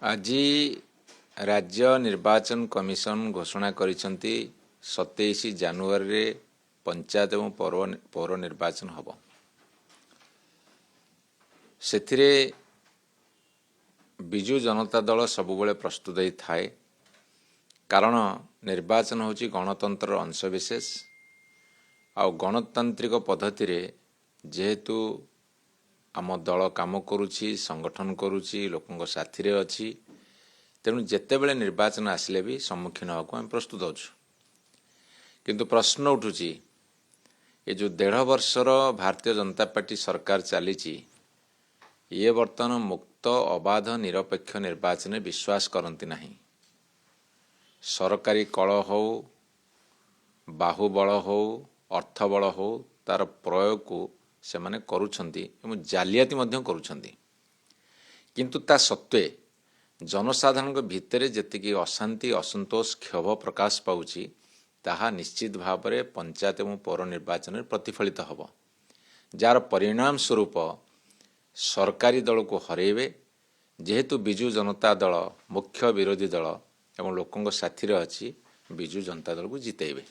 ଆଜି ରାଜ୍ୟ ନିର୍ବାଚନ କମିଶନ ଘୋଷଣା କରିଛନ୍ତି 27 ଜାନୁଆରୀରେ ପଞ୍ଚାୟତ ଏବଂ ପୌର ନିର୍ବାଚନ ହେବ। ସେଥିରେ ବିଜୁ ଜନତା ଦଳ ସବୁବେଳେ ପ୍ରସ୍ତୁତ ଥାଏ, କାରଣ ନିର୍ବାଚନ ହେଉଛି ଗଣତନ୍ତ୍ରର ଅଂଶବିଶେଷ। ଆଉ ଗଣତାନ୍ତ୍ରିକ ପଦ୍ଧତିରେ ଯେହେତୁ ଆମ ଦଳ କାମ କରୁଛି, ସଂଗଠନ କରୁଛି, ଲୋକଙ୍କ ସାଥିରେ ଅଛି, ତେଣୁ ଯେତେବେଳେ ନିର୍ବାଚନ ଆସିଲେ ବି ସମ୍ମୁଖୀନ ହେବାକୁ ଆମେ ପ୍ରସ୍ତୁତ ଅଛୁ। କିନ୍ତୁ ପ୍ରଶ୍ନ ଉଠୁଛି, ଏ ଯେଉଁ 1.5 ବର୍ଷର ଭାରତୀୟ ଜନତା ପାର୍ଟି ସରକାର ଚାଲିଛି, ଇଏ ବର୍ତ୍ତମାନ ମୁକ୍ତ, ଅବାଧ, ନିରପେକ୍ଷ ନିର୍ବାଚନରେ ବିଶ୍ୱାସ କରନ୍ତି ନାହିଁ। ସରକାରୀ କଳ ହେଉ, ବାହୁବଳ ହେଉ, ଅର୍ଥବଳ ହେଉ, ତାର ପ୍ରୟୋଗକୁ ସେମାନେ କରୁଛନ୍ତି ଏବଂ ଜାଲିଆତି ମଧ୍ୟ କରୁଛନ୍ତି। କିନ୍ତୁ ତା ସତ୍ତ୍ୱେ ଜନସାଧାରଣଙ୍କ ଭିତରେ ଯେତିକି ଅଶାନ୍ତି, ଅସନ୍ତୋଷ, କ୍ଷୋଭ ପ୍ରକାଶ ପାଉଛି, ତାହା ନିଶ୍ଚିତ ଭାବରେ ପଞ୍ଚାୟତ ଏବଂ ପୌର ନିର୍ବାଚନରେ ପ୍ରତିଫଳିତ ହେବ, ଯାହାର ପରିଣାମ ସ୍ୱରୂପ ସରକାରୀ ଦଳକୁ ହରାଇବେ। ଯେହେତୁ ବିଜୁ ଜନତା ଦଳ ମୁଖ୍ୟ ବିରୋଧୀ ଦଳ ଏବଂ ଲୋକଙ୍କ ସାଥିରେ ଅଛି, ବିଜୁ ଜନତା ଦଳକୁ ଜିତାଇବେ।